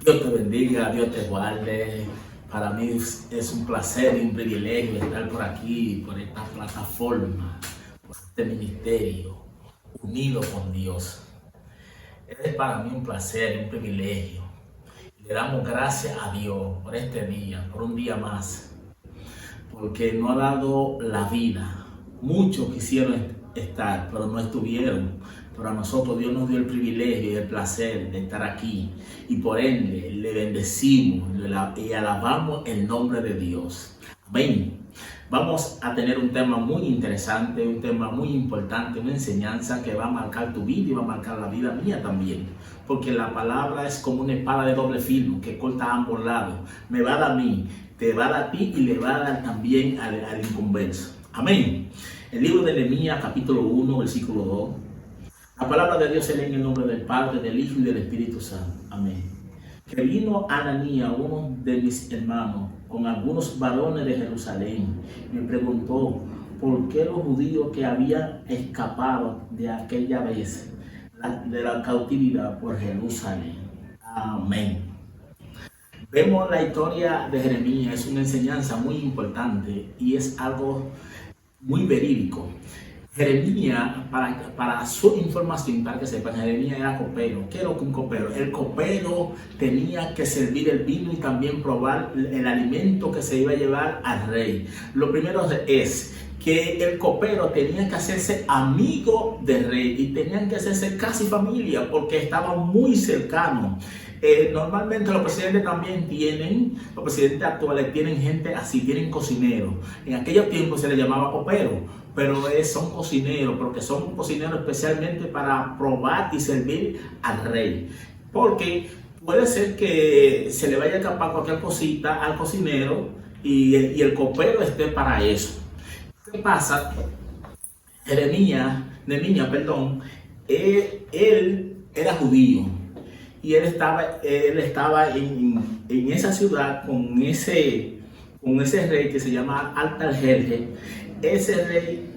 Dios te bendiga, Dios te guarde. Para mí es un placer y un privilegio estar por aquí, por esta plataforma, por este ministerio, unido con Dios. Es para mí un placer y un privilegio. Le damos gracias a Dios por este día, por un día más, porque nos ha dado la vida. Muchos quisieron estar, pero no estuvieron. Pero a nosotros Dios nos dio el privilegio y el placer de estar aquí. Y por ende le bendecimos y alabamos el nombre de Dios. Amén. Vamos a tener un tema muy interesante, un tema muy importante, una enseñanza que va a marcar tu vida y va a marcar la vida mía también. Porque la palabra es como una espada de doble filo que corta a ambos lados. Me va a dar a mí, te va a dar a ti y le va a dar también al inconverso. Amén. El libro de Nehemías, capítulo 1, versículo 2. La palabra de Dios se lee en el nombre del Padre, del Hijo y del Espíritu Santo. Amén. Que vino Ananías, uno de mis hermanos, con algunos varones de Jerusalén, me preguntó por qué los judíos que habían escapado de aquella vez de la cautividad por Jerusalén. Amén. Vemos la historia de Jeremías, es una enseñanza muy importante y es algo muy verídico. Jeremías, para su información, para que sepan, Jeremías era copero. ¿Qué era un copero? El copero tenía que servir el vino y también probar el alimento que se iba a llevar al rey. Lo primero es que el copero tenía que hacerse amigo del rey y tenían que hacerse casi familia porque estaban muy cercanos. Normalmente los presidentes también los presidentes actuales tienen gente así, tienen cocineros. En aquellos tiempos se les llamaba copero, pero son cocineros, porque son cocineros especialmente para probar y servir al rey. Porque puede ser que se le vaya a escapar cualquier cosita al cocinero y el copero esté para eso. ¿Qué pasa? Nehemías, él era judío. Y él estaba en esa ciudad con ese rey que se llama Artajerjes. Ese rey,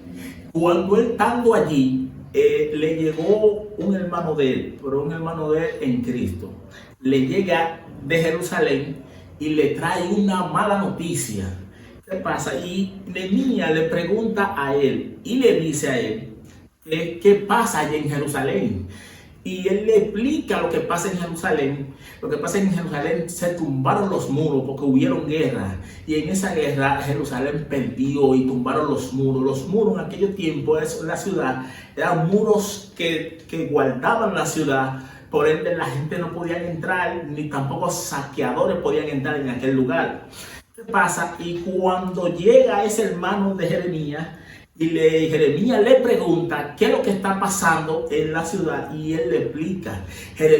cuando él estando allí, le llegó un hermano de él, pero un hermano de él en Cristo. Le llega de Jerusalén y le trae una mala noticia. ¿Qué pasa? Y Nehemías le pregunta a él y le dice a él qué pasa allá en Jerusalén. Y él le explica lo que pasa en Jerusalén. Lo que pasa en Jerusalén, se tumbaron los muros porque hubieron guerra. Y en esa guerra Jerusalén perdió y tumbaron los muros. Los muros en aquellos tiempos, la ciudad, eran muros que guardaban la ciudad. Por ende la gente no podía entrar, ni tampoco saqueadores podían entrar en aquel lugar. ¿Qué pasa? Y cuando llega ese hermano de Jeremías, Jeremías le pregunta qué es lo que está pasando en la ciudad y él le explica.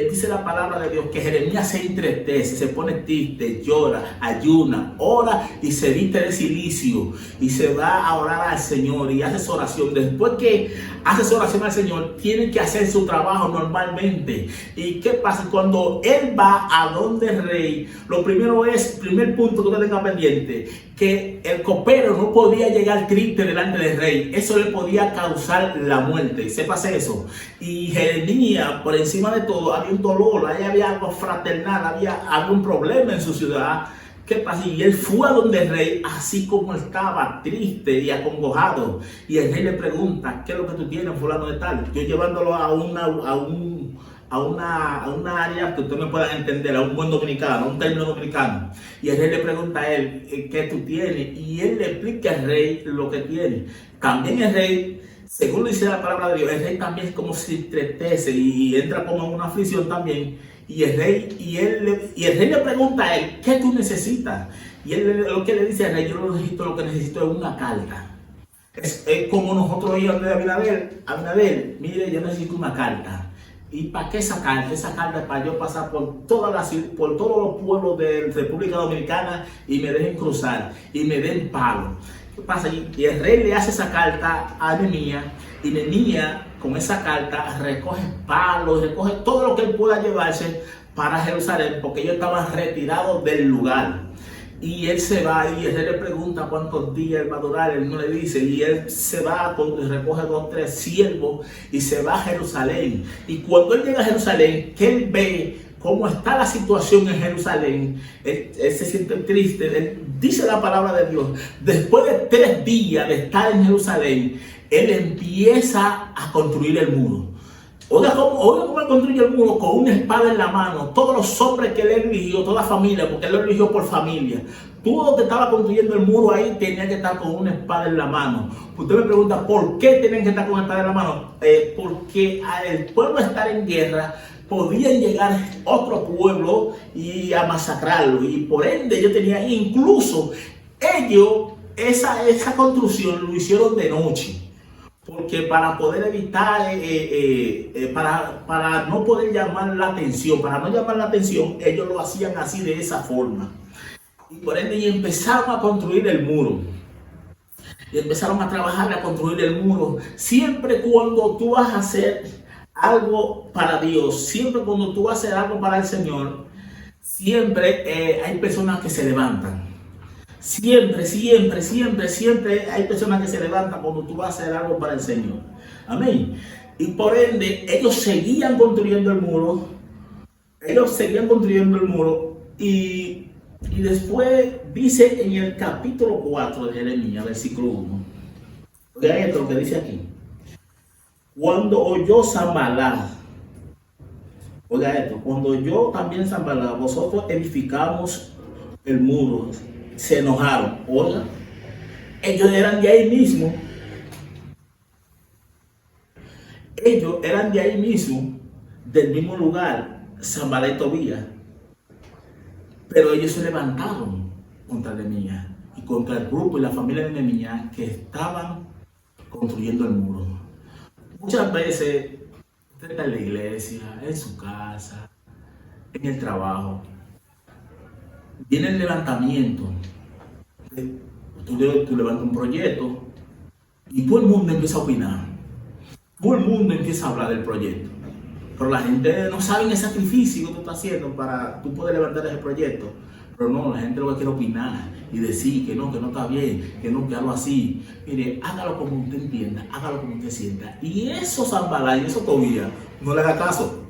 Dice la palabra de Dios que Jeremías se entristece, se pone triste, llora, ayuna, ora y se viste de cilicio y se va a orar al Señor y hace su oración. Después que hace su oración al Señor, tiene que hacer su trabajo normalmente. ¿Y qué pasa? Cuando él va a donde el rey, primer punto que usted tenga pendiente, que el copero no podía llegar triste delante del rey. Eso le podía causar la muerte. Sépase eso. Y Jeremías, por encima de todo, había un dolor, ahí había algo fraternal, había algún problema en su ciudad. ¿Qué pasa? Y él fue a donde el rey, así como estaba, triste y acongojado. Y el rey le pregunta, ¿qué es lo que tú tienes, fulano de tal? Yo llevándolo a una área que ustedes me puedan entender, a un buen dominicano, a un término dominicano. Y el rey le pregunta a él, ¿qué tú tienes? Y él le explica al rey lo que tiene. También el rey, según dice la palabra de Dios, el rey también es como se entristece y entra como en una aflicción también. Y el rey le pregunta a él, ¿qué tú necesitas? Y él lo que le dice al rey, lo que necesito es una carta. Es como nosotros oímos de Abinader, mire, yo necesito una carta. ¿Y para qué esa carta? Esa carta es para yo pasar por todos los pueblos de República Dominicana y me dejen cruzar y me den palo. ¿Qué pasa? Y el rey le hace esa carta a Nehemías y Nehemías con esa carta recoge palos, recoge todo lo que él pueda llevarse para Jerusalén porque ellos estaban retirados del lugar. Y él se va y él le pregunta cuántos días él va a durar, él no le dice, y él se va, recoge 2 o 3 siervos y se va a Jerusalén. Y cuando él llega a Jerusalén, que él ve cómo está la situación en Jerusalén, él se siente triste, él dice la palabra de Dios. Después de 3 días de estar en Jerusalén, él empieza a construir el muro. Oiga cómo él construye el muro, con una espada en la mano. Todos los hombres que él eligió, toda familia, porque él lo eligió por familia. Todo lo que estaba construyendo el muro ahí tenía que estar con una espada en la mano. Usted me pregunta, ¿por qué tenían que estar con una espada en la mano? Porque al pueblo estar en guerra, podían llegar otro pueblo y a masacrarlo. Y por ende ellos tenían, incluso ellos, esa construcción lo hicieron de noche. Porque para poder evitar, para no poder llamar la atención, para no llamar la atención, ellos lo hacían así, de esa forma. Y por ende, y empezaron a construir el muro. Y empezaron a trabajar a construir el muro. Siempre cuando tú vas a hacer algo para Dios, siempre cuando tú vas a hacer algo para el Señor, siempre hay personas que se levantan. Siempre hay personas que se levantan cuando tú vas a hacer algo para el Señor. Amén. Y por ende, ellos seguían construyendo el muro. Y después dice en el capítulo 4 de Jeremías, versículo 1. Oigan esto lo que dice aquí. Cuando oyó Sanballat, oiga esto, cuando yo también Sanballat, vosotros edificamos el muro, se enojaron. Oiga, ellos eran de ahí mismo. Ellos eran de ahí mismo, del mismo lugar, Sanballat y Tobías. Pero ellos se levantaron contra Nehemías y contra el grupo y la familia de Nehemías que estaban construyendo el muro. Muchas veces usted está en la iglesia, en su casa, en el trabajo. Viene el levantamiento. Tú levantas un proyecto y todo el mundo empieza a opinar. Todo el mundo empieza a hablar del proyecto. Pero la gente no sabe el sacrificio que tú estás haciendo para tú poder levantar ese proyecto. Pero no, la gente lo que quiere opinar y decir que no está bien, que no, que algo así. Mire, hágalo como usted entienda, hágalo como usted sienta. Y eso Sanballat y eso Tobías, no le haga caso.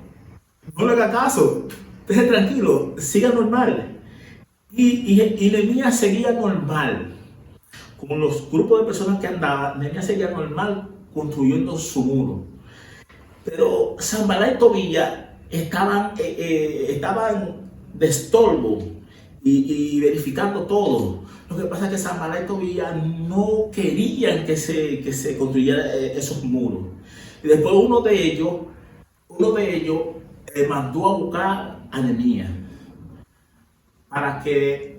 No le haga caso. Deje tranquilo, siga normal. Y Nehemías seguía normal. Con los grupos de personas que andaban, Nehemías seguía normal construyendo su muro. Pero Sanballat y Tobías estaban de estorbo y verificando todo. Lo que pasa es que Sanballat y Tobías no querían que se construyeran esos muros. Y después uno de ellos mandó a buscar a Nehemías para que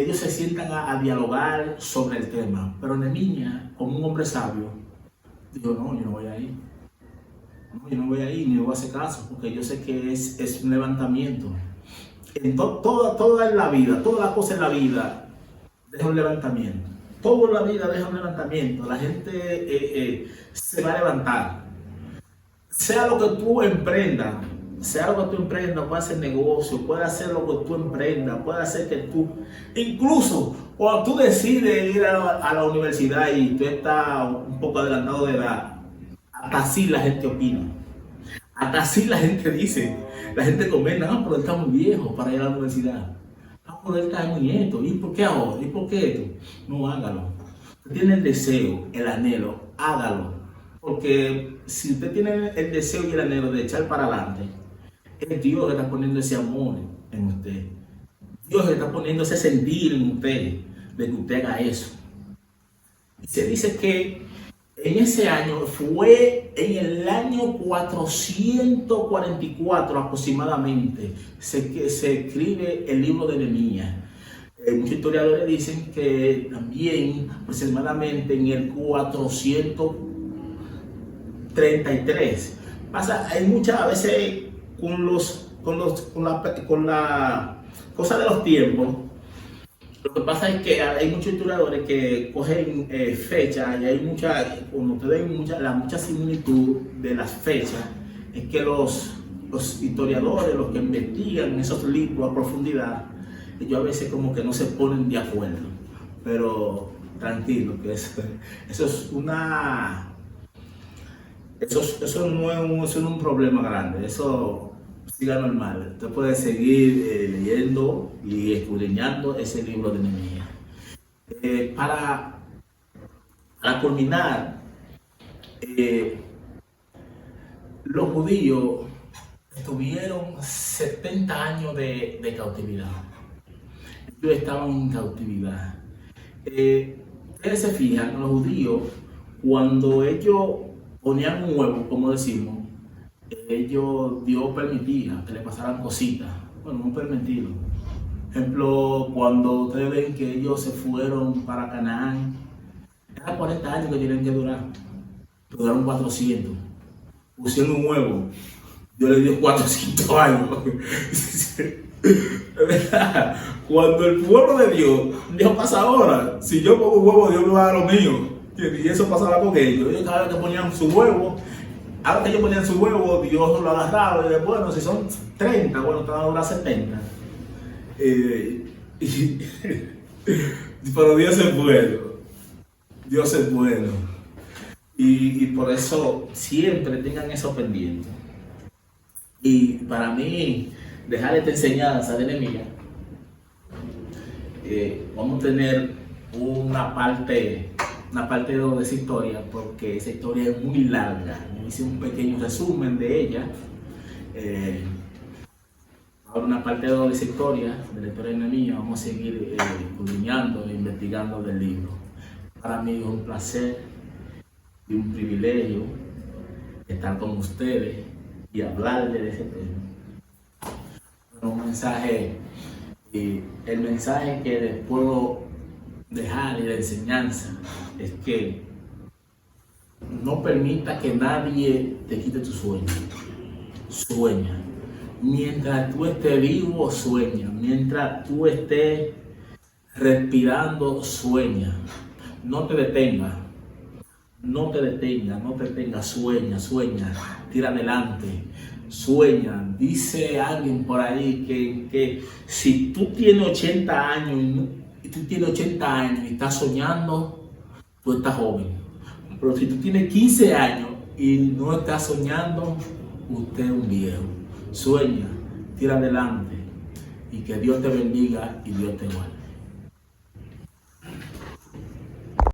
ellos se sientan a dialogar sobre el tema. Pero Nehemías, como un hombre sabio, dijo, no, yo no voy a ir. No, yo no voy a ir, ni voy a hacer caso, porque yo sé que es un levantamiento. En toda la vida, toda la cosa en la vida deja un levantamiento. Toda la vida deja un levantamiento. La gente se va a levantar. Sea lo que tú emprendas, puede hacer negocio, puede hacer lo que tú emprendas, puede hacer que tú, incluso cuando tú decides ir a la universidad y tú estás un poco adelantado de edad, hasta así la gente opina. Hasta así la gente dice, la gente comenta, pero él está muy viejo para ir a la universidad. Pero él está muy nieto. ¿Y por qué ahora? ¿Y por qué esto? No, hágalo. Usted tiene el deseo, el anhelo, hágalo. Porque si usted tiene el deseo y el anhelo de echar para adelante, es Dios que está poniendo ese amor en usted. Dios que está poniendo ese sentir en usted de que usted haga eso. Y se dice que en ese año, fue en el año 444 aproximadamente, se escribe el libro de Nehemías. Muchos historiadores dicen que también aproximadamente en el 433. Hay muchas veces con la cosa de los tiempos. Lo que pasa es que hay muchos historiadores que cogen fechas y hay cuando ustedes ven mucha similitud de las fechas, es que los historiadores, los que investigan esos libros a profundidad, ellos a veces como que no se ponen de acuerdo, pero tranquilo, que eso es una, eso no es eso no es un problema grande, eso siga normal. Usted puede seguir leyendo y escudriñando ese libro de Nehemías. Para culminar, los judíos estuvieron 70 años de cautividad. Ellos estaban en cautividad. Ustedes se fijan, los judíos, cuando ellos ponían un huevo, como decimos, Dios permitía que le pasaran cositas. Bueno, no permitido. Ejemplo, cuando ustedes ven que ellos se fueron para Canaán, eran 40 años que tienen que durar. Duraron 400. Pusieron un huevo. Dios le dio 400 años. Cuando el pueblo de Dios pasa ahora. Si yo pongo un huevo, Dios me va a dar lo mío. Y eso pasaba con ellos. Ellos cada vez que ponían su huevo, ahora que ellos ponían su huevo, Dios lo agarraba y decía, bueno, si son 30, bueno, te van a durar 70. Pero Dios es bueno. Dios es bueno. Y por eso siempre tengan eso pendiente. Y para mí, dejar esta enseñanza de Nehemías, vamos a tener una parte 2 de esa historia, porque esa historia es muy larga. Hice un pequeño resumen de ella. Ahora una parte 2 de esa historia, de la historia de Nehemías, vamos a seguir escudriñando e investigando del libro. Para mí es un placer y un privilegio estar con ustedes y hablarles de ese tema. Un mensaje, el mensaje que les puedo dejar y la enseñanza es que no permita que nadie te quite tu sueño. Sueña. Mientras tú estés vivo, sueña. Mientras tú estés respirando, sueña. No te detengas. No te detengas, sueña, tira adelante, sueña. Dice alguien por ahí que si tú tienes 80 años y estás soñando, tú estás joven. Pero si tú tienes 15 años y no estás soñando, usted es un viejo. Sueña, tira adelante y que Dios te bendiga y Dios te guarde.